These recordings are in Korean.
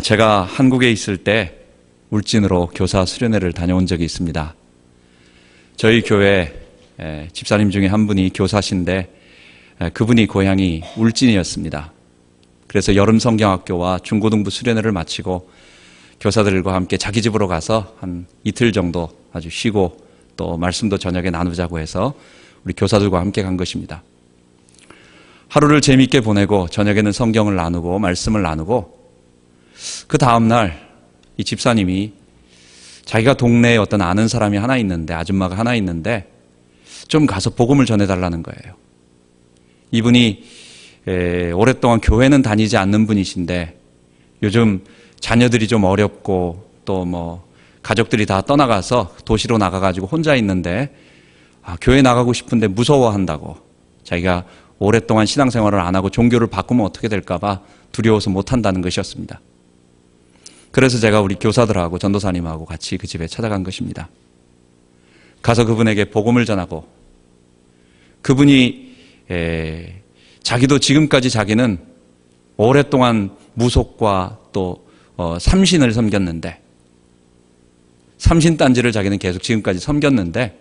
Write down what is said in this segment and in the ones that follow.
제가 한국에 있을 때 울진으로 교사 수련회를 다녀온 적이 있습니다. 저희 교회 집사님 중에 한 분이 교사신데 그분이 고향이 울진이었습니다. 그래서 여름 성경학교와 중고등부 수련회를 마치고 교사들과 함께 자기 집으로 가서 한 이틀 정도 아주 쉬고 또 말씀도 저녁에 나누자고 해서 우리 교사들과 함께 간 것입니다. 하루를 재미있게 보내고 저녁에는 성경을 나누고 말씀을 나누고 그 다음날 이 집사님이 자기가 동네에 어떤 아는 사람이 하나 있는데, 아줌마가 하나 있는데 좀 가서 복음을 전해달라는 거예요. 이분이 오랫동안 교회는 다니지 않는 분이신데 요즘 자녀들이 좀 어렵고 또 가족들이 다 떠나가서 도시로 나가가지고 혼자 있는데 교회 나가고 싶은데 무서워한다고, 자기가 오랫동안 신앙생활을 안 하고 종교를 바꾸면 어떻게 될까봐 두려워서 못한다는 것이었습니다. 그래서 제가 우리 교사들하고 전도사님하고 같이 그 집에 찾아간 것입니다. 가서 그분에게 복음을 전하고, 그분이 자기도 지금까지 자기는 오랫동안 무속과 또 삼신을 섬겼는데, 삼신단지를 자기는 계속 지금까지 섬겼는데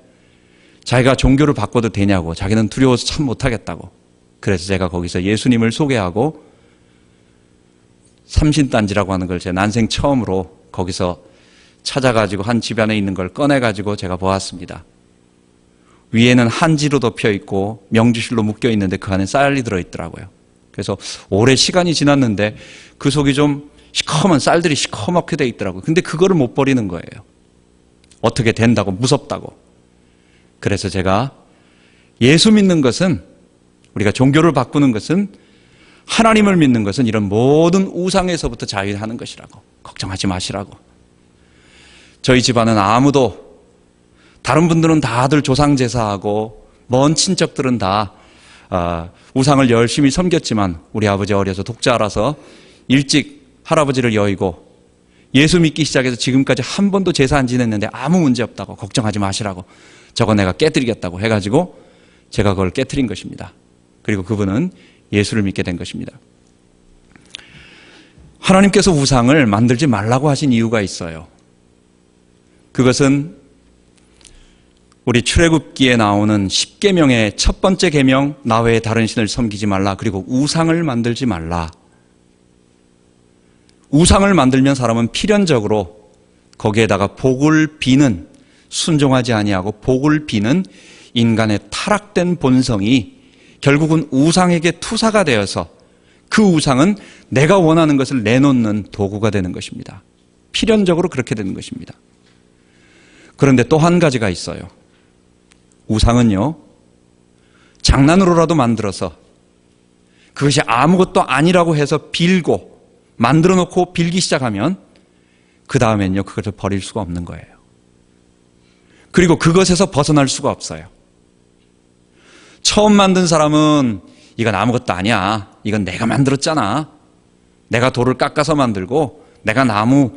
자기가 종교를 바꿔도 되냐고, 자기는 두려워서 참 못하겠다고. 그래서 제가 거기서 예수님을 소개하고 삼신단지라고 하는 걸 제 난생 처음으로 거기서 찾아가지고 한 집안에 있는 걸 꺼내가지고 제가 보았습니다. 위에는 한지로 덮여 있고 명주실로 묶여 있는데 그 안에 쌀이 들어있더라고요. 그래서 오래 시간이 지났는데 그 속이 좀 시커먼 쌀들이 시커멓게 돼 있더라고요. 근데 그거를 못 버리는 거예요. 어떻게 된다고, 무섭다고. 그래서 제가 예수 믿는 것은, 우리가 종교를 바꾸는 것은, 하나님을 믿는 것은 이런 모든 우상에서부터 자유하는 것이라고, 걱정하지 마시라고. 저희 집안은 아무도, 다른 분들은 다들 조상제사하고 먼 친척들은 다 우상을 열심히 섬겼지만 우리 아버지 어려서 독자라서 일찍 할아버지를 여의고 예수 믿기 시작해서 지금까지 한 번도 제사 안 지냈는데 아무 문제 없다고, 걱정하지 마시라고, 저거 내가 깨뜨리겠다고 해가지고 제가 그걸 깨뜨린 것입니다. 그리고 그분은 예수를 믿게 된 것입니다. 하나님께서 우상을 만들지 말라고 하신 이유가 있어요. 그것은 우리 출애굽기에 나오는 10계명의 첫 번째 계명, 나 외에 다른 신을 섬기지 말라, 그리고 우상을 만들지 말라. 우상을 만들면 사람은 필연적으로 거기에다가 복을 비는, 순종하지 아니하고 복을 비는 인간의 타락된 본성이 결국은 우상에게 투사가 되어서 그 우상은 내가 원하는 것을 내놓는 도구가 되는 것입니다. 필연적으로 그렇게 되는 것입니다. 그런데 또 한 가지가 있어요. 우상은요, 장난으로라도 만들어서 그것이 아무것도 아니라고 해서 빌고 만들어 놓고 빌기 시작하면 그 다음엔요, 그것을 버릴 수가 없는 거예요. 그리고 그것에서 벗어날 수가 없어요. 처음 만든 사람은 이건 아무것도 아니야, 이건 내가 만들었잖아, 내가 돌을 깎아서 만들고 내가 나무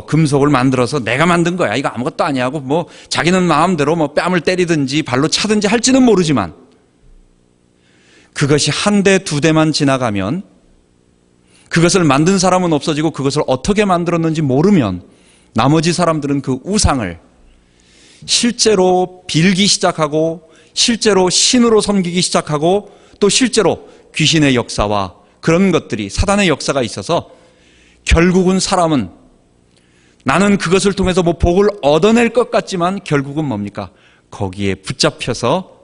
금속을 만들어서 내가 만든 거야, 이거 아무것도 아니야 하고 자기는 마음대로 뺨을 때리든지 발로 차든지 할지는 모르지만 그것이 한 대, 두 대만 지나가면, 그것을 만든 사람은 없어지고 그것을 어떻게 만들었는지 모르면 나머지 사람들은 그 우상을 실제로 빌기 시작하고 실제로 신으로 섬기기 시작하고 또 실제로 귀신의 역사와 그런 것들이, 사단의 역사가 있어서 결국은 사람은 나는 그것을 통해서 복을 얻어낼 것 같지만 결국은 뭡니까? 거기에 붙잡혀서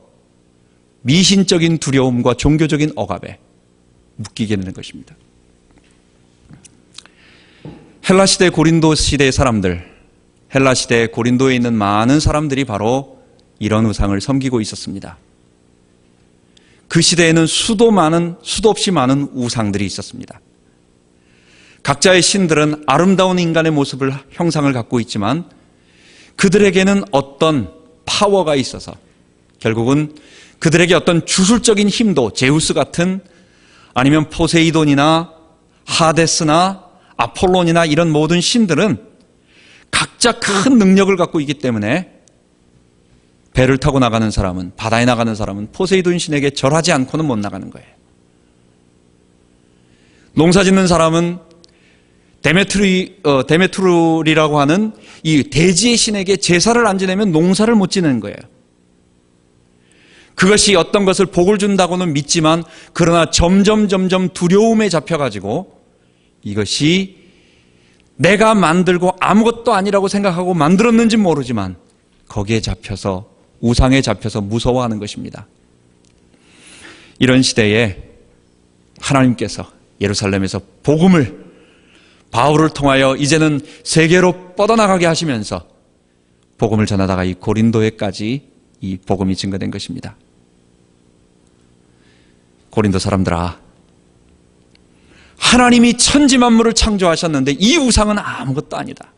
미신적인 두려움과 종교적인 억압에 묶이게 되는 것입니다. 헬라시대, 고린도 시대의 사람들, 헬라시대 고린도에 있는 많은 사람들이 바로 이런 우상을 섬기고 있었습니다. 그 시대에는 수도 없이 많은 우상들이 있었습니다. 각자의 신들은 아름다운 인간의 모습을, 형상을 갖고 있지만 그들에게는 어떤 파워가 있어서 결국은 그들에게 어떤 주술적인 힘도, 제우스 같은, 아니면 포세이돈이나 하데스나 아폴론이나 이런 모든 신들은 각자 큰 능력을 갖고 있기 때문에 배를 타고 나가는 사람은, 바다에 나가는 사람은 포세이돈 신에게 절하지 않고는 못 나가는 거예요. 농사 짓는 사람은 데메트룰이라고 하는 이 대지의 신에게 제사를 안 지내면 농사를 못 지내는 거예요. 그것이 어떤 것을 복을 준다고는 믿지만 그러나 점점 두려움에 잡혀가지고 이것이 내가 만들고 아무것도 아니라고 생각하고 만들었는지 모르지만 거기에 잡혀서 우상에 잡혀서 무서워하는 것입니다. 이런 시대에 하나님께서 예루살렘에서 복음을 바울을 통하여 이제는 세계로 뻗어나가게 하시면서 복음을 전하다가 이 고린도에까지 이 복음이 증거된 것입니다. 고린도 사람들아, 하나님이 천지 만물을 창조하셨는데 이 우상은 아무것도 아니다.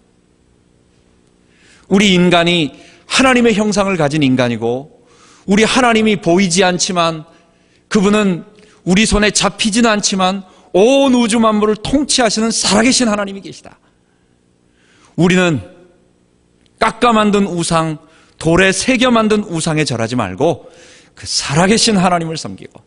우리 인간이 하나님의 형상을 가진 인간이고 우리 하나님이 보이지 않지만 그분은 우리 손에 잡히지는 않지만 온 우주 만물을 통치하시는 살아계신 하나님이 계시다. 우리는 깎아 만든 우상, 돌에 새겨 만든 우상에 절하지 말고 그 살아계신 하나님을 섬기고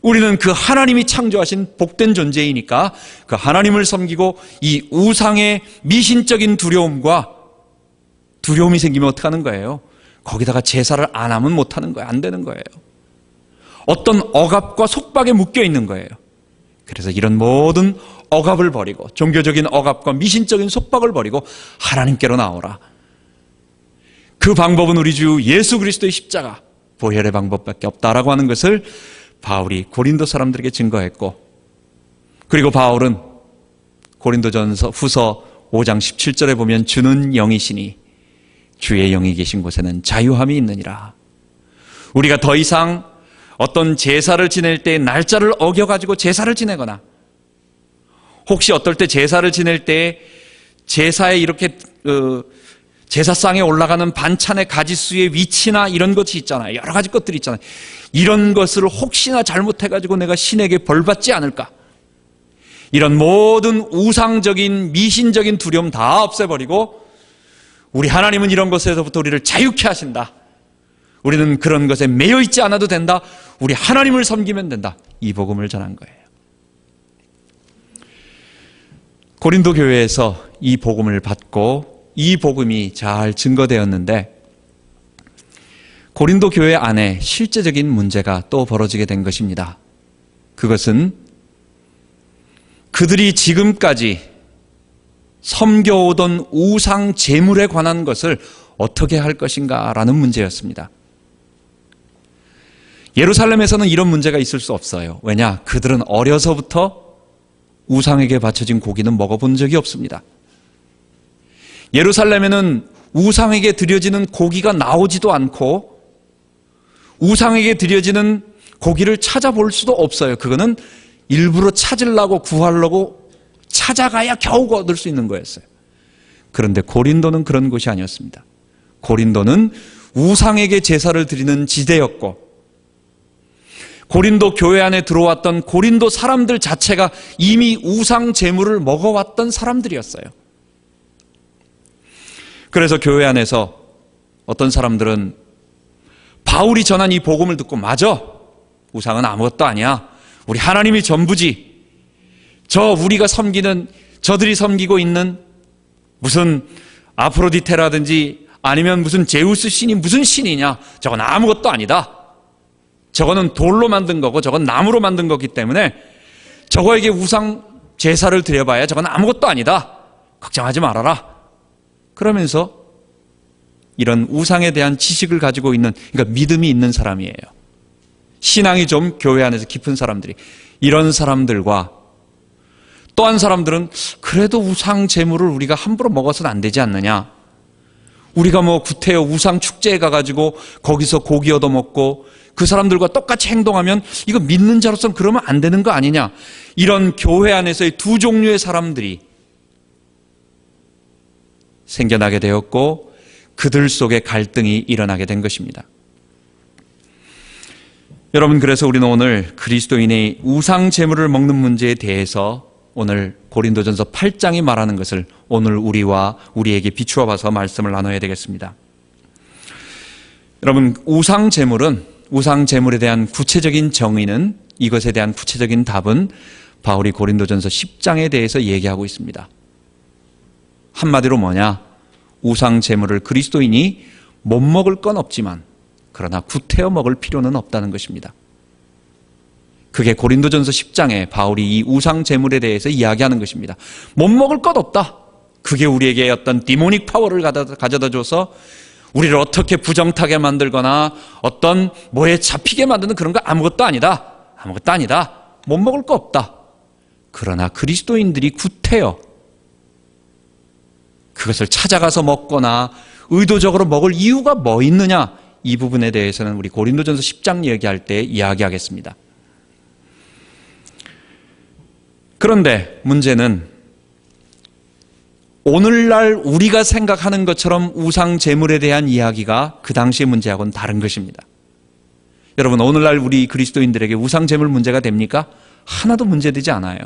우리는 그 하나님이 창조하신 복된 존재이니까 그 하나님을 섬기고 이 우상의 미신적인 두려움이 생기면 어떡하는 거예요? 거기다가 제사를 안 하면 못하는 거예요. 안 되는 거예요. 어떤 억압과 속박에 묶여 있는 거예요. 그래서 이런 모든 억압을 버리고 종교적인 억압과 미신적인 속박을 버리고 하나님께로 나오라. 그 방법은 우리 주 예수 그리스도의 십자가 보혈의 방법밖에 없다라고 하는 것을 바울이 고린도 사람들에게 증거했고, 그리고 바울은 고린도전서 후서 5장 17절에 보면 주는 영이시니 주의 영이 계신 곳에는 자유함이 있느니라. 우리가 더 이상 어떤 제사를 지낼 때 날짜를 어겨가지고 제사를 지내거나 혹시 어떨 때 제사를 지낼 때 제사에 이렇게 제사상에 올라가는 반찬의 가지수의 위치나 이런 것이 있잖아요. 여러 가지 것들이 있잖아요. 이런 것을 혹시나 잘못해가지고 내가 신에게 벌받지 않을까, 이런 모든 우상적인 미신적인 두려움 다 없애버리고 우리 하나님은 이런 것에서부터 우리를 자유케 하신다. 우리는 그런 것에 매여 있지 않아도 된다. 우리 하나님을 섬기면 된다. 이 복음을 전한 거예요. 고린도 교회에서 이 복음을 받고 이 복음이 잘 증거되었는데 고린도 교회 안에 실제적인 문제가 또 벌어지게 된 것입니다. 그것은 그들이 지금까지 섬겨오던 우상 제물에 관한 것을 어떻게 할 것인가라는 문제였습니다. 예루살렘에서는 이런 문제가 있을 수 없어요. 왜냐? 그들은 어려서부터 우상에게 바쳐진 고기는 먹어본 적이 없습니다. 예루살렘에는 우상에게 드려지는 고기가 나오지도 않고 우상에게 드려지는 고기를 찾아볼 수도 없어요. 그거는 일부러 찾으려고 구하려고 찾아가야 겨우 얻을 수 있는 거였어요. 그런데 고린도는 그런 곳이 아니었습니다. 고린도는 우상에게 제사를 드리는 지대였고 고린도 교회 안에 들어왔던 고린도 사람들 자체가 이미 우상 제물을 먹어왔던 사람들이었어요. 그래서 교회 안에서 어떤 사람들은 바울이 전한 이 복음을 듣고 맞아, 우상은 아무것도 아니야, 우리 하나님이 전부지, 우리가 섬기는 저들이 섬기고 있는 무슨 아프로디테라든지 아니면 무슨 제우스 신이 무슨 신이냐, 저건 아무것도 아니다, 저거는 돌로 만든 거고 저건 나무로 만든 거기 때문에 저거에게 우상 제사를 드려봐야 저건 아무것도 아니다, 걱정하지 말아라. 그러면서 이런 우상에 대한 지식을 가지고 있는, 그러니까 믿음이 있는 사람이에요. 신앙이 좀 교회 안에서 깊은 사람들이, 이런 사람들과 또 한 사람들은 그래도 우상 제물을 우리가 함부로 먹어서는 안 되지 않느냐, 우리가 구태여 우상 축제에 가가지고 거기서 고기 얻어먹고 그 사람들과 똑같이 행동하면 이거 믿는 자로서는 그러면 안 되는 거 아니냐, 이런 교회 안에서의 두 종류의 사람들이 생겨나게 되었고 그들 속에 갈등이 일어나게 된 것입니다. 여러분, 그래서 우리는 오늘 그리스도인의 우상 제물을 먹는 문제에 대해서 오늘 고린도전서 8장이 말하는 것을 오늘 우리와 우리에게 비추어 봐서 말씀을 나눠야 되겠습니다. 여러분, 우상 제물에 대한 구체적인 정의는, 이것에 대한 구체적인 답은 바울이 고린도전서 10장에 대해서 얘기하고 있습니다. 한마디로 뭐냐? 우상 제물을 그리스도인이 못 먹을 건 없지만 그러나 구태여 먹을 필요는 없다는 것입니다. 그게 고린도전서 10장에 바울이 이 우상 제물에 대해서 이야기하는 것입니다. 못 먹을 것 없다. 그게 우리에게 어떤 디모닉 파워를 가져다 줘서 우리를 어떻게 부정타게 만들거나 어떤 뭐에 잡히게 만드는 그런 거 아무것도 아니다. 아무것도 아니다. 못 먹을 거 없다. 그러나 그리스도인들이 구태여 그것을 찾아가서 먹거나 의도적으로 먹을 이유가 뭐 있느냐? 이 부분에 대해서는 우리 고린도전서 10장 얘기할 때 이야기하겠습니다. 그런데 문제는 오늘날 우리가 생각하는 것처럼 우상 제물에 대한 이야기가 그 당시의 문제하고는 다른 것입니다. 여러분, 오늘날 우리 그리스도인들에게 우상 제물 문제가 됩니까? 하나도 문제되지 않아요.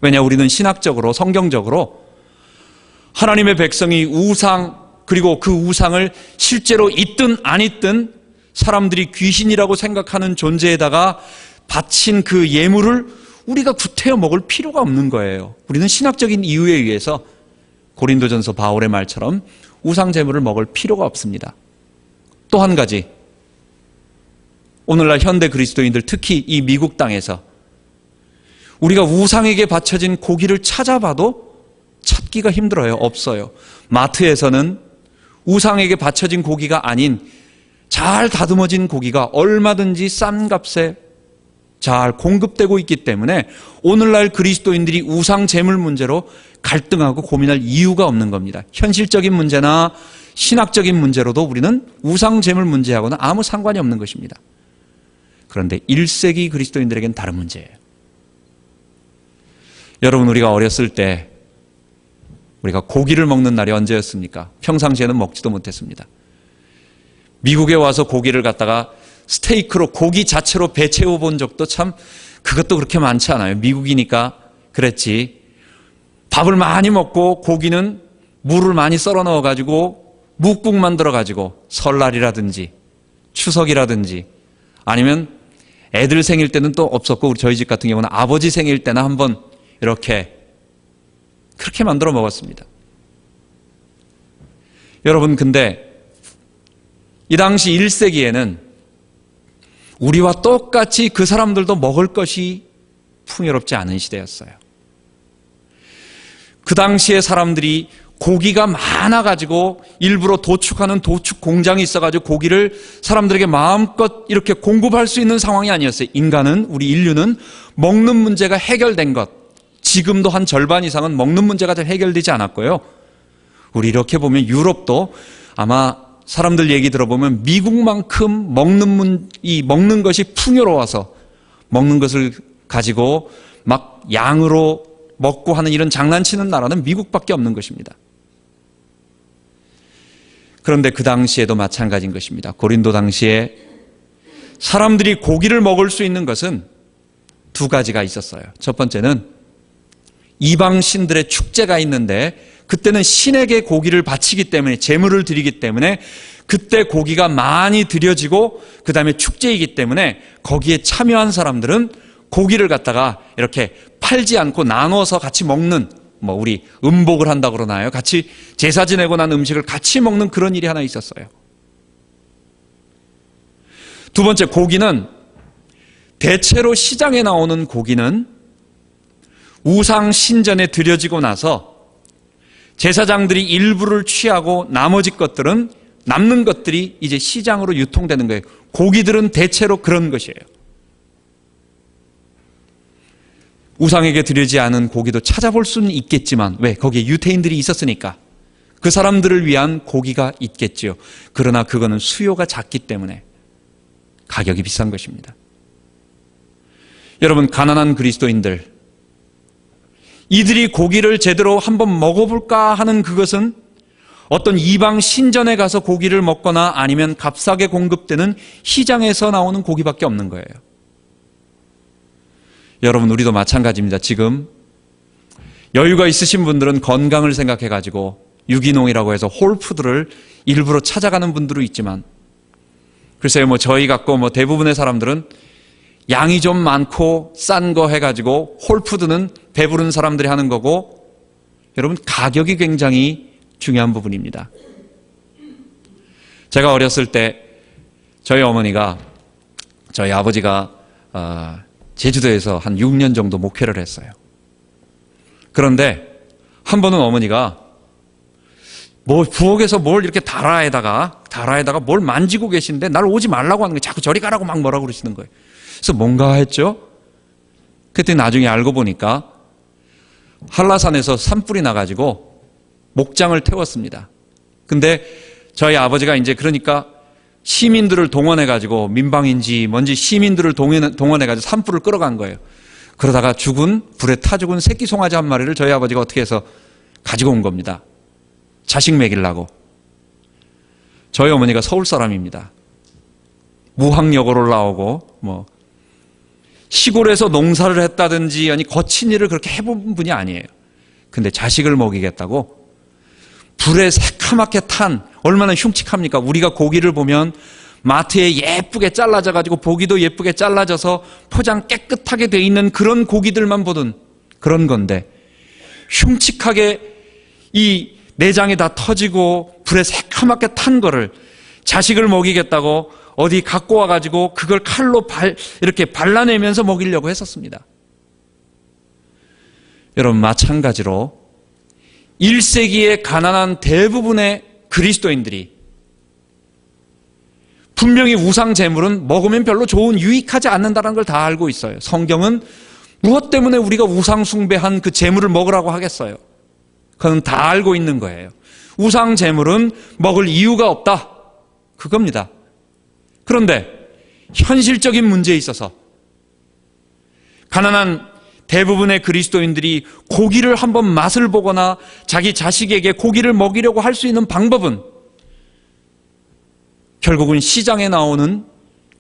왜냐, 우리는 신학적으로 성경적으로 하나님의 백성이 우상 그리고 그 우상을 실제로 있든 안 있든 사람들이 귀신이라고 생각하는 존재에다가 바친 그 예물을 우리가 구태여 먹을 필요가 없는 거예요. 우리는 신학적인 이유에 의해서 고린도전서 바울의 말처럼 우상 제물을 먹을 필요가 없습니다. 또 한 가지, 오늘날 현대 그리스도인들 특히 이 미국 땅에서 우리가 우상에게 바쳐진 고기를 찾아봐도 찾기가 힘들어요. 없어요. 마트에서는 우상에게 바쳐진 고기가 아닌 잘 다듬어진 고기가 얼마든지 싼 값에 잘 공급되고 있기 때문에 오늘날 그리스도인들이 우상 제물 문제로 갈등하고 고민할 이유가 없는 겁니다. 현실적인 문제나 신학적인 문제로도 우리는 우상 제물 문제하고는 아무 상관이 없는 것입니다. 그런데 1세기 그리스도인들에겐 다른 문제예요. 여러분, 우리가 어렸을 때 우리가 고기를 먹는 날이 언제였습니까? 평상시에는 먹지도 못했습니다. 미국에 와서 고기를 갖다가 스테이크로 고기 자체로 배 채워본 적도 참 그것도 그렇게 많지 않아요. 미국이니까 그랬지. 밥을 많이 먹고 고기는 물을 많이 썰어 넣어가지고 묵국 만들어가지고 설날이라든지 추석이라든지 아니면 애들 생일 때는 또 없었고 저희 집 같은 경우는 아버지 생일 때나 한번 이렇게 그렇게 만들어 먹었습니다. 여러분, 근데 이 당시 1세기에는 우리와 똑같이 그 사람들도 먹을 것이 풍요롭지 않은 시대였어요. 그 당시에 사람들이 고기가 많아가지고 일부러 도축하는 도축 공장이 있어가지고 고기를 사람들에게 마음껏 이렇게 공급할 수 있는 상황이 아니었어요. 인간은, 우리 인류는 먹는 문제가 해결된 것, 지금도 한 절반 이상은 먹는 문제가 잘 해결되지 않았고요. 우리 이렇게 보면 유럽도 아마 사람들 얘기 들어보면 미국만큼 먹는 것이 풍요로워서 먹는 것을 가지고 막 양으로 먹고 하는 이런 장난치는 나라는 미국밖에 없는 것입니다. 그런데 그 당시에도 마찬가지인 것입니다. 고린도 당시에 사람들이 고기를 먹을 수 있는 것은 두 가지가 있었어요. 첫 번째는 이방 신들의 축제가 있는데 그때는 신에게 고기를 바치기 때문에, 제물을 드리기 때문에 그때 고기가 많이 드려지고 그 다음에 축제이기 때문에 거기에 참여한 사람들은 고기를 갖다가 이렇게 팔지 않고 나눠서 같이 먹는, 우리 음복을 한다고 그러나요? 같이 제사 지내고 난 음식을 같이 먹는 그런 일이 하나 있었어요. 두 번째, 고기는 대체로 시장에 나오는 고기는 우상 신전에 드려지고 나서 제사장들이 일부를 취하고 나머지 것들은, 남는 것들이 이제 시장으로 유통되는 거예요. 고기들은 대체로 그런 것이에요. 우상에게 드리지 않은 고기도 찾아볼 수는 있겠지만, 왜? 거기에 유태인들이 있었으니까 그 사람들을 위한 고기가 있겠지요. 그러나 그거는 수요가 작기 때문에 가격이 비싼 것입니다. 여러분, 가난한 그리스도인들, 이들이 고기를 제대로 한번 먹어볼까 하는 그것은 어떤 이방 신전에 가서 고기를 먹거나 아니면 값싸게 공급되는 시장에서 나오는 고기밖에 없는 거예요. 여러분, 우리도 마찬가지입니다. 지금 여유가 있으신 분들은 건강을 생각해가지고 유기농이라고 해서 홀푸드를 일부러 찾아가는 분들도 있지만, 글쎄요, 저희 같고 대부분의 사람들은 양이 좀 많고 싼 거 해가지고 홀푸드는 배부른 사람들이 하는 거고, 여러분 가격이 굉장히 중요한 부분입니다. 제가 어렸을 때 저희 어머니가, 저희 아버지가 제주도에서 한 6년 정도 목회를 했어요. 그런데 한 번은 어머니가 부엌에서 뭘 이렇게 다라에다가 뭘 만지고 계신데 날 오지 말라고 하는 거예요. 자꾸 저리 가라고 막 뭐라고 그러시는 거예요. 그래서 뭔가 했죠. 그때 나중에 알고 보니까 한라산에서 산불이 나가지고 목장을 태웠습니다. 근데 저희 아버지가 이제 그러니까 시민들을 동원해가지고, 민방인지 뭔지 시민들을 동원해가지고 산불을 끌어간 거예요. 그러다가 불에 타 죽은 새끼 송아지 한 마리를 저희 아버지가 어떻게 해서 가지고 온 겁니다. 자식 먹이려고. 저희 어머니가 서울 사람입니다. 무학여고를 나오고 시골에서 농사를 했다든지 아니 거친 일을 그렇게 해본 분이 아니에요. 근데 자식을 먹이겠다고 불에 새카맣게 탄, 얼마나 흉측합니까? 우리가 고기를 보면 마트에 예쁘게 잘라져 가지고 보기도 예쁘게 잘라져서 포장 깨끗하게 돼 있는 그런 고기들만 보던 그런 건데, 흉측하게 이 내장이 다 터지고 불에 새카맣게 탄 거를 자식을 먹이겠다고 어디 갖고 와가지고 그걸 칼로 이렇게 발라내면서 먹이려고 했었습니다. 여러분, 마찬가지로 1세기의 가난한 대부분의 그리스도인들이 분명히 우상 제물은 먹으면 별로 유익하지 않는다는 걸 다 알고 있어요. 성경은 무엇 때문에 우리가 우상 숭배한 그 제물을 먹으라고 하겠어요? 그건 다 알고 있는 거예요. 우상 제물은 먹을 이유가 없다, 그겁니다. 그런데 현실적인 문제에 있어서 가난한 대부분의 그리스도인들이 고기를 한번 맛을 보거나 자기 자식에게 고기를 먹이려고 할 수 있는 방법은 결국은 시장에 나오는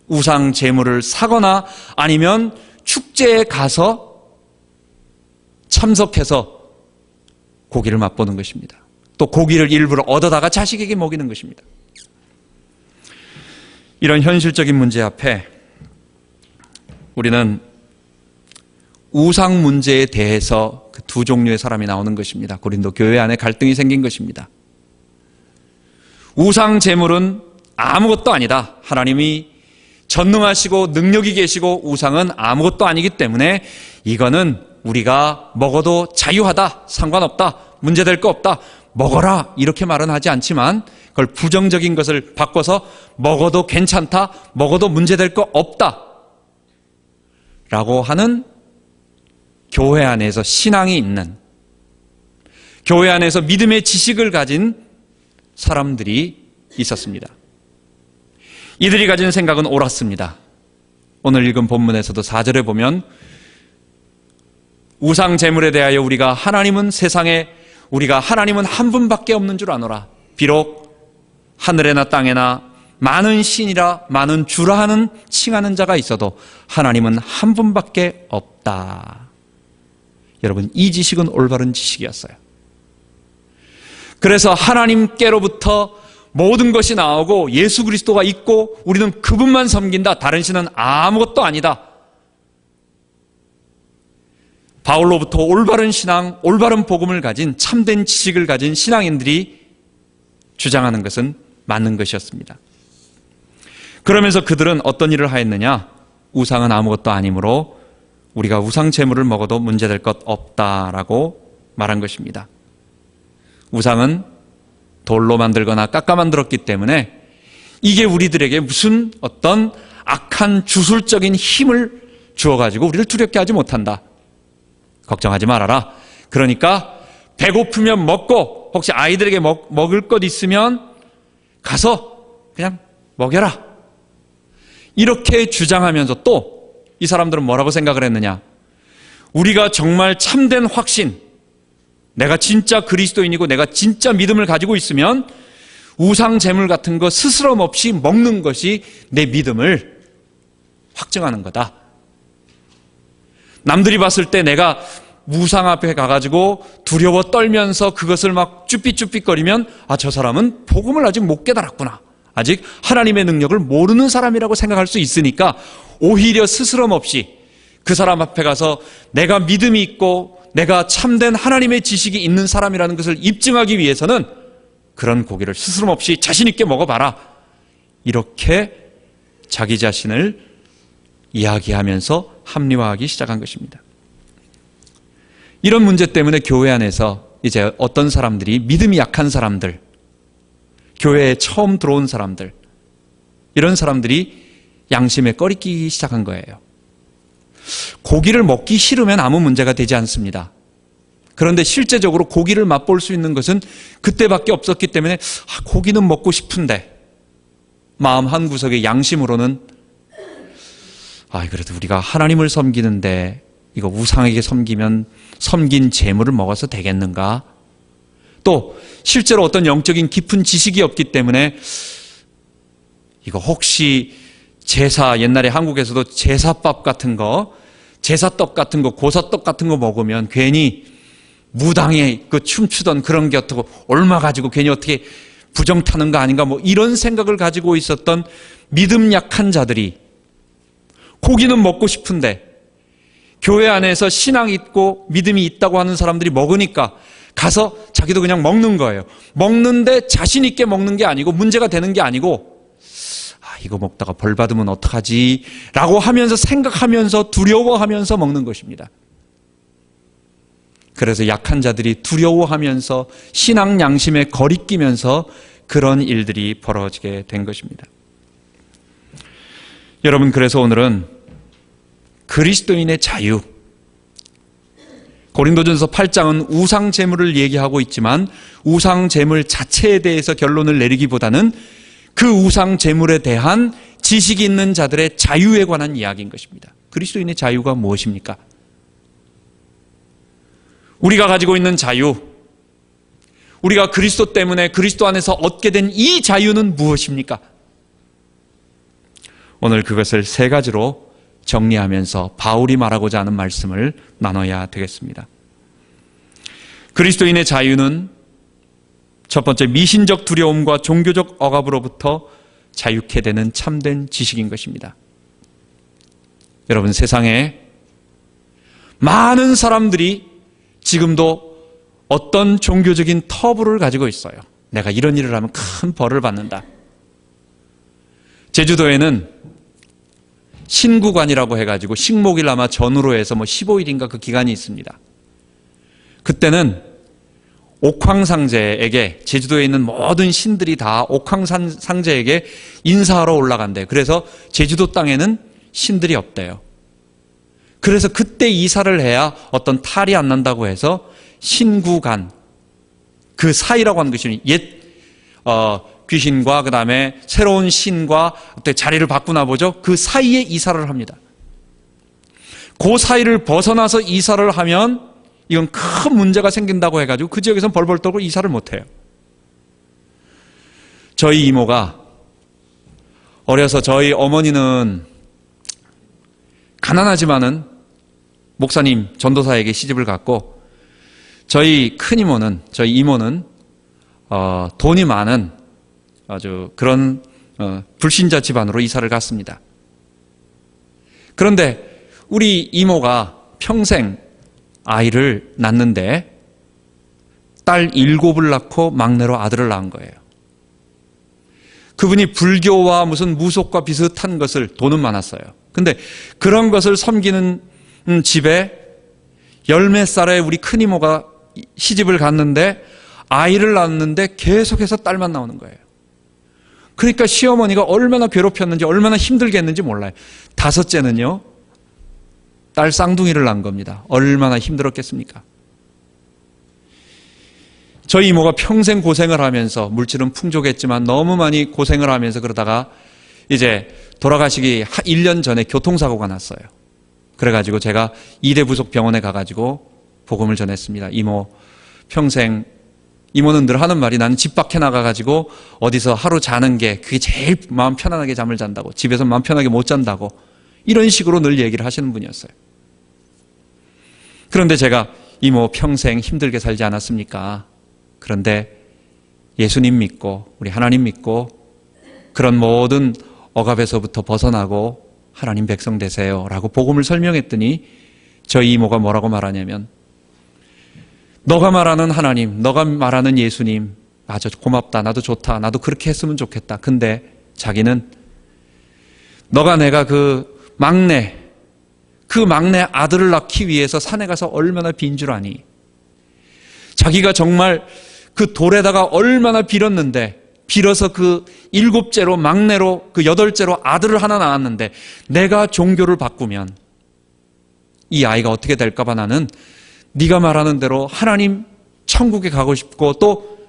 우상 제물을 사거나 아니면 축제에 가서 참석해서 고기를 맛보는 것입니다. 또 고기를 일부러 얻어다가 자식에게 먹이는 것입니다. 이런 현실적인 문제 앞에 우리는 우상 문제에 대해서 그 두 종류의 사람이 나오는 것입니다. 고린도 교회 안에 갈등이 생긴 것입니다. 우상 제물은 아무것도 아니다. 하나님이 전능하시고 능력이 계시고 우상은 아무것도 아니기 때문에 이거는 우리가 먹어도 자유하다, 상관없다, 문제될 거 없다, 먹어라, 이렇게 말은 하지 않지만 그걸 부정적인 것을 바꿔서 먹어도 괜찮다, 먹어도 문제될 거 없다 라고 하는 교회 안에서 신앙이 있는, 교회 안에서 믿음의 지식을 가진 사람들이 있었습니다. 이들이 가진 생각은 옳았습니다. 오늘 읽은 본문에서도 4절에 보면 우상 제물에 대하여 우리가 하나님은 한 분밖에 없는 줄 아노라. 비록 하늘에나 땅에나 많은 신이라 많은 주라 하는 칭하는 자가 있어도 하나님은 한 분밖에 없다. 여러분, 이 지식은 올바른 지식이었어요. 그래서 하나님께로부터 모든 것이 나오고 예수 그리스도가 있고 우리는 그분만 섬긴다, 다른 신은 아무것도 아니다. 바울로부터 올바른 신앙, 올바른 복음을 가진 참된 지식을 가진 신앙인들이 주장하는 것은 맞는 것이었습니다. 그러면서 그들은 어떤 일을 하였느냐? 우상은 아무것도 아니므로 우리가 우상 제물을 먹어도 문제될 것 없다라고 말한 것입니다. 우상은 돌로 만들거나 깎아 만들었기 때문에 이게 우리들에게 무슨 어떤 악한 주술적인 힘을 주어가지고 우리를 두렵게 하지 못한다. 걱정하지 말아라. 그러니까 배고프면 먹고 혹시 아이들에게 먹을 것 있으면 가서 그냥 먹여라. 이렇게 주장하면서 또 이 사람들은 뭐라고 생각을 했느냐? 우리가 정말 참된 확신, 내가 진짜 그리스도인이고 내가 진짜 믿음을 가지고 있으면 우상 제물 같은 거 스스럼 없이 먹는 것이 내 믿음을 확증하는 거다. 남들이 봤을 때 내가 우상 앞에 가가지고 두려워 떨면서 그것을 막 쭈삣쭈삣거리면 저 사람은 복음을 아직 못 깨달았구나, 아직 하나님의 능력을 모르는 사람이라고 생각할 수 있으니까 오히려 스스럼 없이 그 사람 앞에 가서 내가 믿음이 있고 내가 참된 하나님의 지식이 있는 사람이라는 것을 입증하기 위해서는 그런 고기를 스스럼 없이 자신 있게 먹어봐라. 이렇게 자기 자신을 이야기하면서 합리화하기 시작한 것입니다. 이런 문제 때문에 교회 안에서 이제 어떤 사람들이 믿음이 약한 사람들, 교회에 처음 들어온 사람들, 이런 사람들이 양심에 꺼리끼기 시작한 거예요. 고기를 먹기 싫으면 아무 문제가 되지 않습니다. 그런데 실제적으로 고기를 맛볼 수 있는 것은 그때밖에 없었기 때문에 고기는 먹고 싶은데 마음 한구석의 양심으로는 그래도 우리가 하나님을 섬기는데 이거 우상에게 섬긴 재물을 먹어서 되겠는가? 또 실제로 어떤 영적인 깊은 지식이 없기 때문에 이거 혹시 제사, 옛날에 한국에서도 제사밥 같은 거, 제사떡 같은 거, 고사떡 같은 거 먹으면 괜히 무당에 그 춤추던 그런 게 어떻고 얼마 가지고 괜히 어떻게 부정 타는 거 아닌가 이런 생각을 가지고 있었던 믿음 약한 자들이 고기는 먹고 싶은데 교회 안에서 신앙 있고 믿음이 있다고 하는 사람들이 먹으니까 가서 자기도 그냥 먹는 거예요. 먹는데 자신 있게 먹는 게 아니고 문제가 되는 게 아니고 이거 먹다가 벌 받으면 어떡하지? 라고 하면서 생각하면서 두려워하면서 먹는 것입니다. 그래서 약한 자들이 두려워하면서 신앙 양심에 거리끼면서 그런 일들이 벌어지게 된 것입니다. 여러분, 그래서 오늘은 그리스도인의 자유, 고린도전서 8장은 우상 제물을 얘기하고 있지만 우상 제물 자체에 대해서 결론을 내리기보다는 그 우상 제물에 대한 지식이 있는 자들의 자유에 관한 이야기인 것입니다. 그리스도인의 자유가 무엇입니까? 우리가 가지고 있는 자유, 우리가 그리스도 때문에 그리스도 안에서 얻게 된 이 자유는 무엇입니까? 오늘 그것을 세 가지로 정리하면서 바울이 말하고자 하는 말씀을 나눠야 되겠습니다. 그리스도인의 자유는 첫 번째, 미신적 두려움과 종교적 억압으로부터 자유케 되는 참된 지식인 것입니다. 여러분, 세상에 많은 사람들이 지금도 어떤 종교적인 터부를 가지고 있어요. 내가 이런 일을 하면 큰 벌을 받는다. 제주도에는 신구관이라고 해가지고 식목일 아마 전후로 해서 15일인가 그 기간이 있습니다. 그때는 옥황상제에게, 제주도에 있는 모든 신들이 다 옥황상제에게 인사하러 올라간대요. 그래서 제주도 땅에는 신들이 없대요. 그래서 그때 이사를 해야 어떤 탈이 안 난다고 해서 신구간, 그 사이라고 하는 것이 옛 귀신과 그 다음에 새로운 신과 어떻게 자리를 바꾸나 보죠. 그 사이에 이사를 합니다. 그 사이를 벗어나서 이사를 하면 이건 큰 문제가 생긴다고 해가지고 그 지역에서는 벌벌 떨고 이사를 못해요. 저희 이모가 어려서 저희 어머니는 가난하지만은 목사님, 전도사에게 시집을 갔고 저희 큰 이모는, 저희 이모는 돈이 많은 아주 그런 불신자 집안으로 이사를 갔습니다. 그런데 우리 이모가 평생 아이를 낳는데 딸 7을 낳고 막내로 아들을 낳은 거예요. 그분이 불교와 무슨 무속과 비슷한 것을, 돈은 많았어요. 근데 그런 것을 섬기는 집에 열몇 살에 우리 큰 이모가 시집을 갔는데 아이를 낳았는데 계속해서 딸만 나오는 거예요. 그러니까 시어머니가 얼마나 괴롭혔는지 얼마나 힘들겠는지 몰라요. 다섯째는요, 딸 쌍둥이를 낳은 겁니다. 얼마나 힘들었겠습니까? 저희 이모가 평생 고생을 하면서, 물질은 풍족했지만 너무 많이 고생을 하면서 그러다가 이제 돌아가시기 1년 전에 교통사고가 났어요. 그래가지고 제가 이대부속병원에 가가지고 복음을 전했습니다. 이모 평생, 이모는 늘 하는 말이 나는 집 밖에 나가가지고 어디서 하루 자는 게 그게 제일 마음 편안하게 잠을 잔다고, 집에서 마음 편하게 못 잔다고, 이런 식으로 늘 얘기를 하시는 분이었어요. 그런데 제가 이모 평생 힘들게 살지 않았습니까? 그런데 예수님 믿고 우리 하나님 믿고 그런 모든 억압에서부터 벗어나고 하나님 백성 되세요 라고 복음을 설명했더니 저희 이모가 뭐라고 말하냐면, 너가 말하는 하나님, 너가 말하는 예수님, 맞아, 고맙다, 나도 좋다, 나도 그렇게 했으면 좋겠다. 근데 자기는 너가 내가 그 막내 아들을 낳기 위해서 산에 가서 얼마나 빈 줄 아니? 자기가 정말 그 돌에다가 얼마나 빌었는데, 빌어서 그 7째로 막내로 그 8째로 아들을 하나 낳았는데, 내가 종교를 바꾸면 이 아이가 어떻게 될까 봐 나는 네가 말하는 대로 하나님 천국에 가고 싶고 또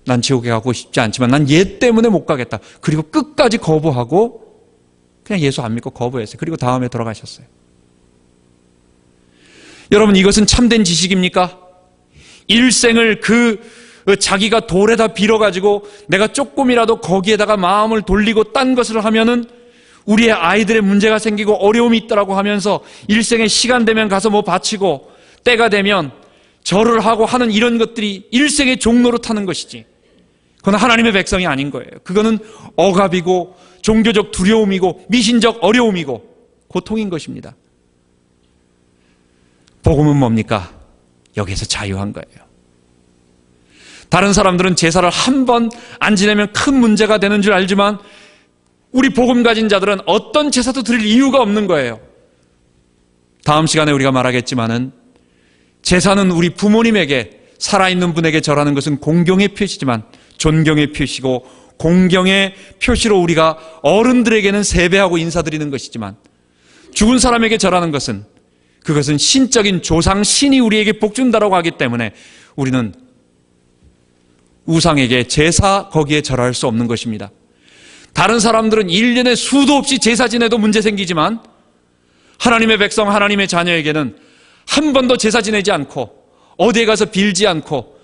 난 지옥에 가고 싶지 않지만 난 얘 때문에 못 가겠다. 그리고 끝까지 거부하고 그냥 예수 안 믿고 거부했어요. 그리고 다음에 돌아가셨어요. 여러분, 이것은 참된 지식입니까? 일생을 자기가 돌에다 빌어가지고 내가 조금이라도 거기에다가 마음을 돌리고 딴 것을 하면은 우리의 아이들의 문제가 생기고 어려움이 있다라고 하면서 일생에 시간 되면 가서 뭐 바치고 때가 되면 절을 하고 하는 이런 것들이 일생의 종로로 타는 것이지, 그건 하나님의 백성이 아닌 거예요. 그거는 억압이고 종교적 두려움이고 미신적 어려움이고 고통인 것입니다. 복음은 뭡니까? 여기에서 자유한 거예요. 다른 사람들은 제사를 한 번 안 지내면 큰 문제가 되는 줄 알지만 우리 복음 가진 자들은 어떤 제사도 드릴 이유가 없는 거예요. 다음 시간에 우리가 말하겠지만은 제사는 우리 부모님에게, 살아있는 분에게 절하는 것은 공경의 표시지만, 존경의 표시고 공경의 표시로 우리가 어른들에게는 세배하고 인사드리는 것이지만, 죽은 사람에게 절하는 것은 그것은 신적인 조상, 신이 우리에게 복준다라고 하기 때문에 우리는 우상에게 제사 거기에 절할 수 없는 것입니다. 다른 사람들은 1년에 수도 없이 제사 지내도 문제 생기지만 하나님의 백성, 하나님의 자녀에게는 한 번도 제사 지내지 않고 어디에 가서 빌지 않고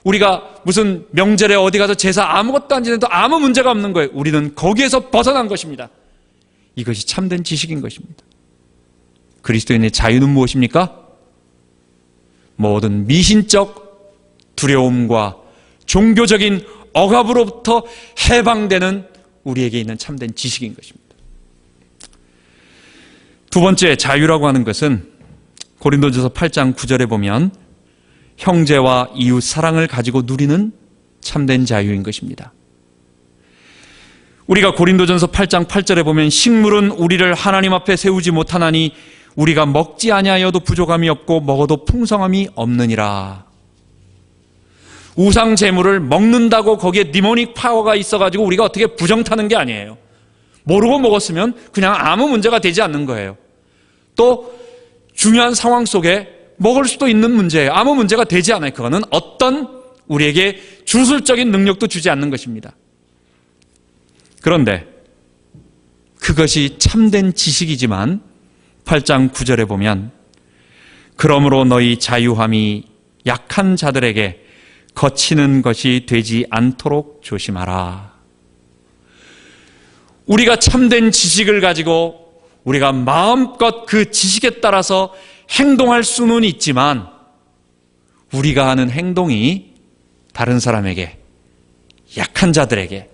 우리가 무슨 명절에 어디 가서 제사 아무것도 안 지내도 아무 문제가 없는 거예요. 우리는 거기에서 벗어난 것입니다. 이것이 참된 지식인 것입니다. 그리스도인의 자유는 무엇입니까? 모든 미신적 두려움과 종교적인 억압으로부터 해방되는 우리에게 있는 참된 지식인 것입니다. 두 번째, 자유라고 하는 것은 고린도전서 8장 9절에 보면 형제와 이웃 사랑을 가지고 누리는 참된 자유인 것입니다. 우리가 고린도전서 8장 8절에 보면 식물은 우리를 하나님 앞에 세우지 못하나니 우리가 먹지 아니하여도 부족함이 없고 먹어도 풍성함이 없느니라. 우상 제물을 먹는다고 거기에 니모닉 파워가 있어가지고 우리가 어떻게 부정 타는 게 아니에요. 모르고 먹었으면 그냥 아무 문제가 되지 않는 거예요. 또 중요한 상황 속에 먹을 수도 있는 문제예요. 아무 문제가 되지 않아요. 그거는 어떤 우리에게 주술적인 능력도 주지 않는 것입니다. 그런데 그것이 참된 지식이지만 8장 9절에 보면 그러므로 너희 자유함이 약한 자들에게 거치는 것이 되지 않도록 조심하라. 우리가 참된 지식을 가지고 우리가 마음껏 그 지식에 따라서 행동할 수는 있지만 우리가 하는 행동이 다른 사람에게, 약한 자들에게,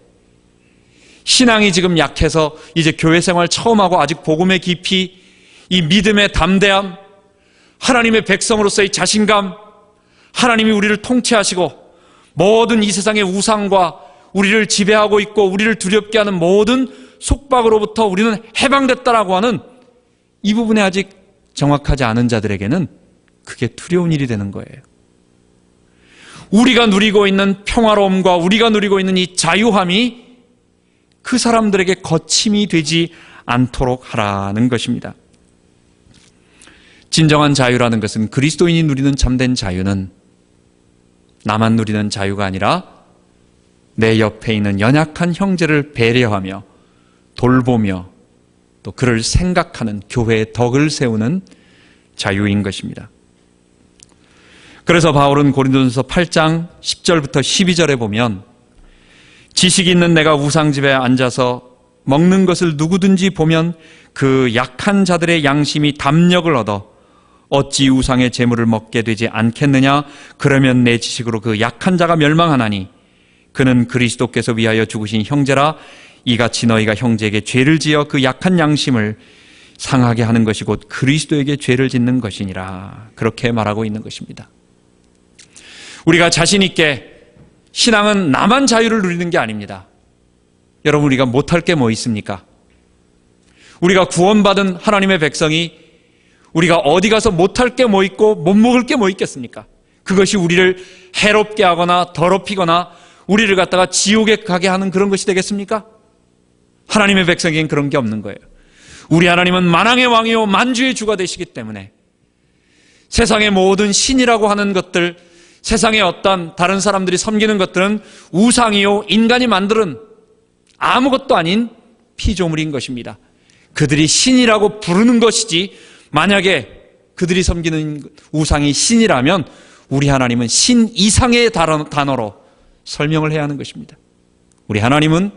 신앙이 지금 약해서 이제 교회 생활 처음 하고 아직 복음의 깊이, 이 믿음의 담대함, 하나님의 백성으로서의 자신감, 하나님이 우리를 통치하시고 모든 이 세상의 우상과 우리를 지배하고 있고 우리를 두렵게 하는 모든 속박으로부터 우리는 해방됐다라고 하는 이 부분에 아직 정확하지 않은 자들에게는 그게 두려운 일이 되는 거예요. 우리가 누리고 있는 평화로움과 우리가 누리고 있는 이 자유함이 그 사람들에게 거침이 되지 않도록 하라는 것입니다. 진정한 자유라는 것은, 그리스도인이 누리는 참된 자유는 나만 누리는 자유가 아니라 내 옆에 있는 연약한 형제를 배려하며 돌보며 또 그를 생각하는 교회의 덕을 세우는 자유인 것입니다. 그래서 바울은 고린도전서 8장 10절부터 12절에 보면 지식이 있는 내가 우상집에 앉아서 먹는 것을 누구든지 보면 그 약한 자들의 양심이 담력을 얻어 어찌 우상의 재물을 먹게 되지 않겠느냐? 그러면 내 지식으로 그 약한 자가 멸망하나니 그는 그리스도께서 위하여 죽으신 형제라. 이같이 너희가 형제에게 죄를 지어 그 약한 양심을 상하게 하는 것이 곧 그리스도에게 죄를 짓는 것이니라. 그렇게 말하고 있는 것입니다. 우리가 자신 있게 신앙은 나만 자유를 누리는 게 아닙니다. 여러분, 우리가 못할 게 뭐 있습니까? 우리가 구원받은 하나님의 백성이 우리가 어디 가서 못할 게 뭐 있고 못 먹을 게 뭐 있겠습니까? 그것이 우리를 해롭게 하거나 더럽히거나 우리를 갖다가 지옥에 가게 하는 그런 것이 되겠습니까? 하나님의 백성에겐 그런 게 없는 거예요. 우리 하나님은 만왕의 왕이요 만주의 주가 되시기 때문에 세상의 모든 신이라고 하는 것들, 세상의 어떤 다른 사람들이 섬기는 것들은 우상이요 인간이 만드는 아무것도 아닌 피조물인 것입니다. 그들이 신이라고 부르는 것이지, 만약에 그들이 섬기는 우상이 신이라면 우리 하나님은 신 이상의 단어로 설명을 해야 하는 것입니다. 우리 하나님은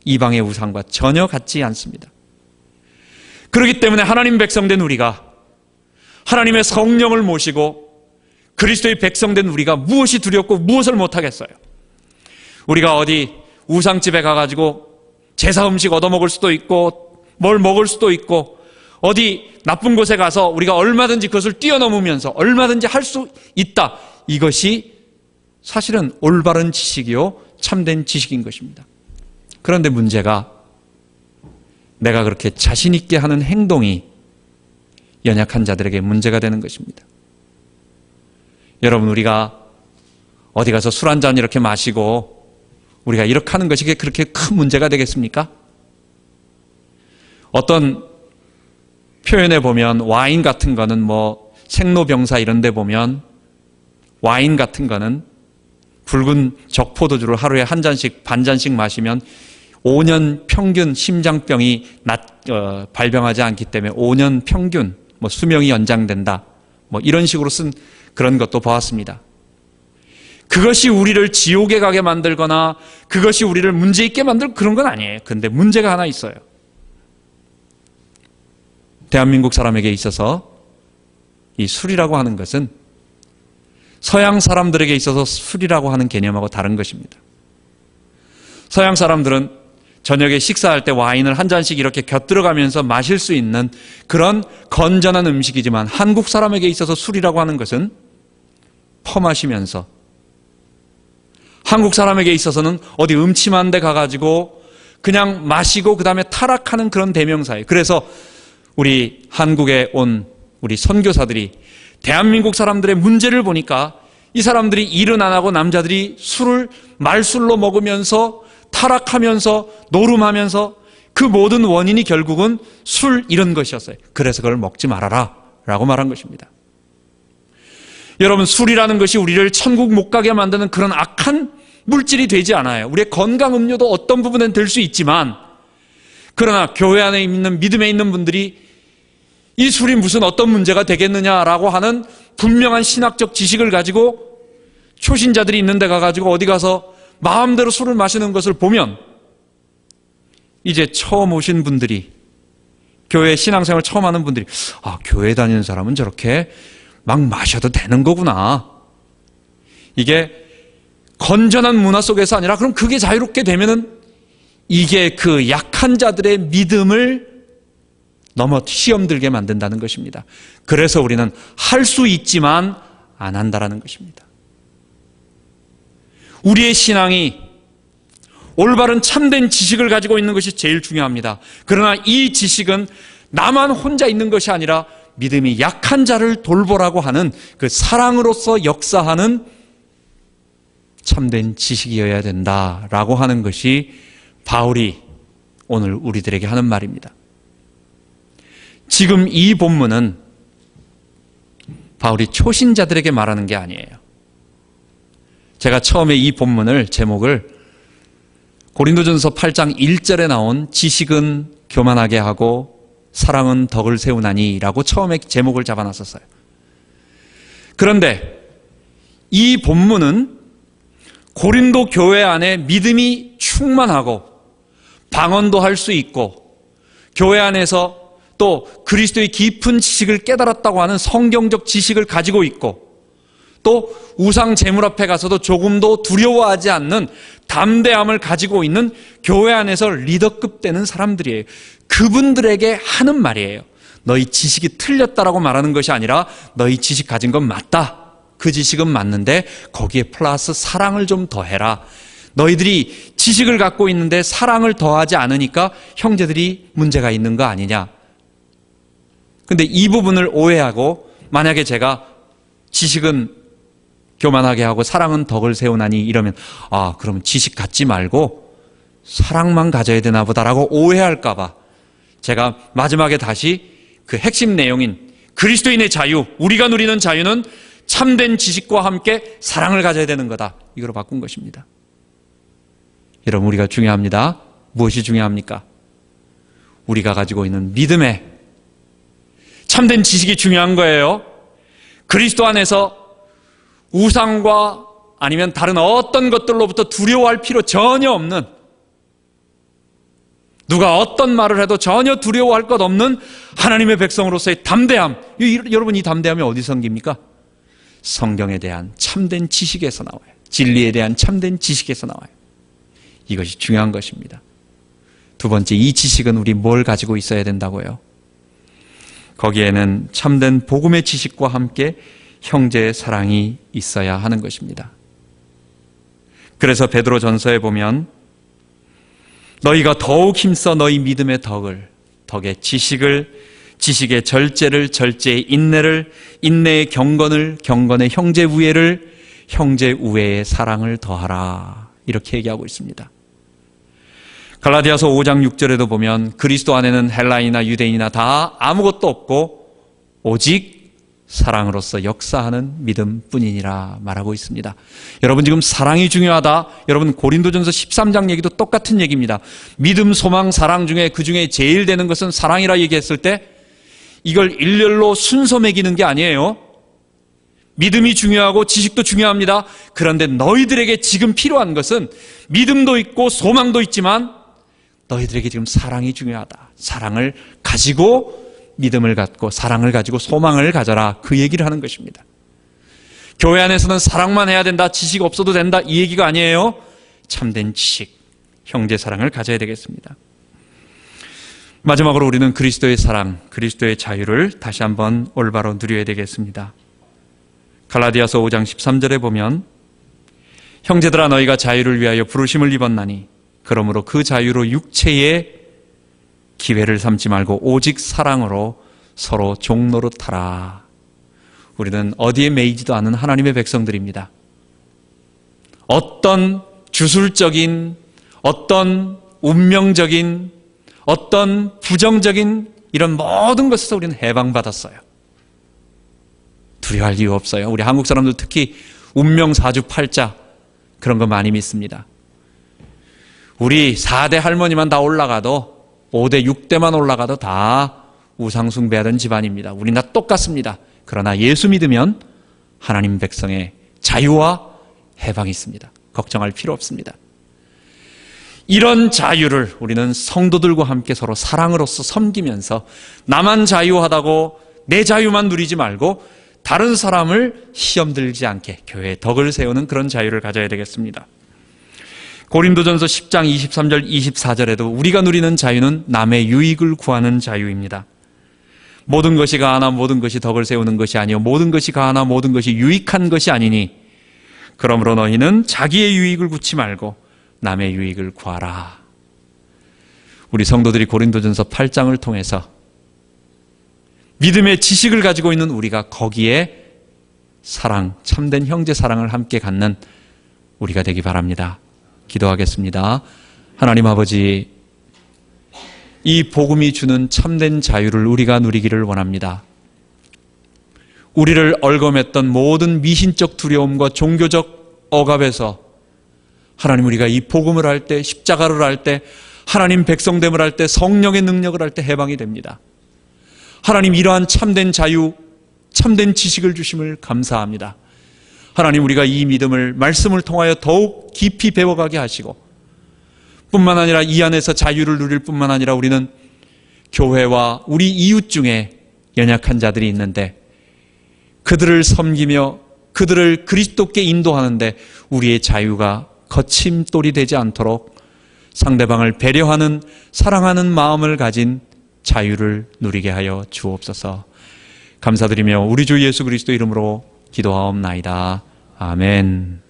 이방의 우상과 전혀 같지 않습니다. 그렇기 때문에 하나님 백성된 우리가, 하나님의 성령을 모시고 그리스도의 백성된 우리가 무엇이 두렵고 무엇을 못하겠어요? 우리가 어디 우상집에 가가지고 제사 음식 얻어먹을 수도 있고 뭘 먹을 수도 있고, 어디 나쁜 곳에 가서 우리가 얼마든지 그것을 뛰어넘으면서 얼마든지 할 수 있다. 이것이 사실은 올바른 지식이요 참된 지식인 것입니다. 그런데 문제가, 내가 그렇게 자신 있게 하는 행동이 연약한 자들에게 문제가 되는 것입니다. 여러분, 우리가 어디 가서 술 한 잔 이렇게 마시고 우리가 이렇게 하는 것이 그렇게 큰 문제가 되겠습니까? 어떤 표현에 보면 와인 같은 거는 뭐 생로병사 이런 데 보면 와인 같은 거는 붉은 적포도주를 하루에 한 잔씩 반 잔씩 마시면 5년 평균 심장병이 발병하지 않기 때문에 5년 평균 뭐 수명이 연장된다, 뭐 이런 식으로 쓴 그런 것도 보았습니다. 그것이 우리를 지옥에 가게 만들거나 그것이 우리를 문제 있게 만들 그런 건 아니에요. 그런데 문제가 하나 있어요. 대한민국 사람에게 있어서 이 술이라고 하는 것은 서양 사람들에게 있어서 술이라고 하는 개념하고 다른 것입니다. 서양 사람들은 저녁에 식사할 때 와인을 한 잔씩 이렇게 곁들여가면서 마실 수 있는 그런 건전한 음식이지만, 한국 사람에게 있어서 술이라고 하는 것은 퍼마시면서, 한국 사람에게 있어서는 어디 음침한 데 가가지고 그냥 마시고 그 다음에 타락하는 그런 대명사예요. 그래서 우리 한국에 온 우리 선교사들이 대한민국 사람들의 문제를 보니까 이 사람들이 일은 안 하고 남자들이 술을 말술로 먹으면서 타락하면서 노름하면서 그 모든 원인이 결국은 술 이런 것이었어요. 그래서 그걸 먹지 말아라 라고 말한 것입니다. 여러분, 술이라는 것이 우리를 천국 못 가게 만드는 그런 악한 물질이 되지 않아요. 우리의 건강 음료도 어떤 부분엔 될 수 있지만, 그러나 교회 안에 있는 믿음에 있는 분들이 이 술이 무슨 어떤 문제가 되겠느냐라고 하는 분명한 신학적 지식을 가지고 초신자들이 있는 데 가가지고 어디 가서 마음대로 술을 마시는 것을 보면, 이제 처음 오신 분들이, 교회 신앙생활 처음 하는 분들이, 아, 교회 다니는 사람은 저렇게 막 마셔도 되는 거구나. 이게 건전한 문화 속에서 아니라, 그럼 그게 자유롭게 되면은 이게 그 약한 자들의 믿음을 넘어 시험 들게 만든다는 것입니다. 그래서 우리는 할 수 있지만 안 한다라는 것입니다. 우리의 신앙이 올바른 참된 지식을 가지고 있는 것이 제일 중요합니다. 그러나 이 지식은 나만 혼자 있는 것이 아니라 믿음이 약한 자를 돌보라고 하는 그 사랑으로서 역사하는 참된 지식이어야 된다라고 하는 것이 바울이 오늘 우리들에게 하는 말입니다. 지금 이 본문은 바울이 초신자들에게 말하는 게 아니에요. 제가 처음에 이 본문을 제목을 고린도전서 8장 1절에 나온 지식은 교만하게 하고 사랑은 덕을 세우나니 라고 처음에 제목을 잡아놨었어요. 그런데 이 본문은 고린도 교회 안에 믿음이 충만하고 방언도 할 수 있고 교회 안에서 또 그리스도의 깊은 지식을 깨달았다고 하는 성경적 지식을 가지고 있고 또 우상 제물 앞에 가서도 조금도 두려워하지 않는 담대함을 가지고 있는 교회 안에서 리더급 되는 사람들이에요. 그분들에게 하는 말이에요. 너희 지식이 틀렸다라고 말하는 것이 아니라 너희 지식 가진 건 맞다. 그 지식은 맞는데 거기에 플러스 사랑을 좀 더해라. 너희들이 지식을 갖고 있는데 사랑을 더하지 않으니까 형제들이 문제가 있는 거 아니냐. 근데 이 부분을 오해하고 만약에 제가 지식은 교만하게 하고 사랑은 덕을 세우나니 이러면 그러면 지식 갖지 말고 사랑만 가져야 되나 보다라고 오해할까 봐 제가 마지막에 다시 그 핵심 내용인 그리스도인의 자유, 우리가 누리는 자유는 참된 지식과 함께 사랑을 가져야 되는 거다. 이거로 바꾼 것입니다. 여러분, 우리가 중요합니다. 무엇이 중요합니까? 우리가 가지고 있는 믿음의 참된 지식이 중요한 거예요. 그리스도 안에서 우상과 아니면 다른 어떤 것들로부터 두려워할 필요 전혀 없는, 누가 어떤 말을 해도 전혀 두려워할 것 없는 하나님의 백성으로서의 담대함. 여러분, 이 담대함이 어디서 생깁니까? 성경에 대한 참된 지식에서 나와요. 진리에 대한 참된 지식에서 나와요. 이것이 중요한 것입니다. 두 번째, 이 지식은 우리 뭘 가지고 있어야 된다고요? 거기에는 참된 복음의 지식과 함께 형제의 사랑이 있어야 하는 것입니다. 그래서 베드로 전서에 보면 너희가 더욱 힘써 너희 믿음의 덕의 지식의 절제를, 절제의 인내를, 인내의 경건을, 경건의 형제 우애를, 형제 우애의 사랑을 더하라. 이렇게 얘기하고 있습니다. 갈라디아서 5장 6절에도 보면 그리스도 안에는 헬라인이나 유대인이나 다 아무것도 없고 오직 사랑으로서 역사하는 믿음뿐이니라 말하고 있습니다. 여러분, 지금 사랑이 중요하다. 여러분, 고린도전서 13장 얘기도 똑같은 얘기입니다. 믿음, 소망, 사랑 중에 그 중에 제일 되는 것은 사랑이라 얘기했을 때 이걸 일렬로 순서 매기는 게 아니에요. 믿음이 중요하고 지식도 중요합니다. 그런데 너희들에게 지금 필요한 것은 믿음도 있고 소망도 있지만 너희들에게 지금 사랑이 중요하다. 사랑을 가지고 믿음을 갖고 사랑을 가지고 소망을 가져라. 그 얘기를 하는 것입니다. 교회 안에서는 사랑만 해야 된다. 지식 없어도 된다. 이 얘기가 아니에요. 참된 지식, 형제 사랑을 가져야 되겠습니다. 마지막으로 우리는 그리스도의 사랑, 그리스도의 자유를 다시 한번 올바로 누려야 되겠습니다. 갈라디아서 5장 13절에 보면 형제들아 너희가 자유를 위하여 부르심을 입었나니 그러므로 그 자유로 육체의 기회를 삼지 말고 오직 사랑으로 서로 종노릇하라. 우리는 어디에 매이지도 않은 하나님의 백성들입니다. 어떤 주술적인, 어떤 운명적인, 어떤 부정적인 이런 모든 것에서 우리는 해방받았어요. 두려워할 이유 없어요. 우리 한국 사람들 특히 운명사주팔자 그런 거 많이 믿습니다. 우리 4대 할머니만 다 올라가도 5대 6대만 올라가도 다 우상숭배하던 집안입니다. 우린 다 똑같습니다. 그러나 예수 믿으면 하나님 백성의 자유와 해방이 있습니다. 걱정할 필요 없습니다. 이런 자유를 우리는 성도들과 함께 서로 사랑으로서 섬기면서 나만 자유하다고 내 자유만 누리지 말고 다른 사람을 시험 들지 않게 교회의 덕을 세우는 그런 자유를 가져야 되겠습니다. 고린도전서 10장 23절 24절에도 우리가 누리는 자유는 남의 유익을 구하는 자유입니다. 모든 것이 가하나 모든 것이 덕을 세우는 것이 아니요 모든 것이 가하나 모든 것이 유익한 것이 아니니 그러므로 너희는 자기의 유익을 구치 말고 남의 유익을 구하라. 우리 성도들이 고린도전서 8장을 통해서 믿음의 지식을 가지고 있는 우리가 거기에 사랑, 참된 형제 사랑을 함께 갖는 우리가 되기 바랍니다. 기도하겠습니다. 하나님 아버지, 이 복음이 주는 참된 자유를 우리가 누리기를 원합니다. 우리를 얽어맸던 모든 미신적 두려움과 종교적 억압에서 하나님, 우리가 이 복음을 할 때, 십자가를 할 때, 하나님 백성됨을 할 때, 성령의 능력을 할 때 해방이 됩니다. 하나님, 이러한 참된 자유, 참된 지식을 주심을 감사합니다. 하나님, 우리가 이 믿음을 말씀을 통하여 더욱 깊이 배워가게 하시고 뿐만 아니라 이 안에서 자유를 누릴 뿐만 아니라 우리는 교회와 우리 이웃 중에 연약한 자들이 있는데 그들을 섬기며 그들을 그리스도께 인도하는데 우리의 자유가 거침돌이 되지 않도록 상대방을 배려하는 사랑하는 마음을 가진 자유를 누리게 하여 주옵소서. 감사드리며 우리 주 예수 그리스도 이름으로 기도하옵나이다. 아멘.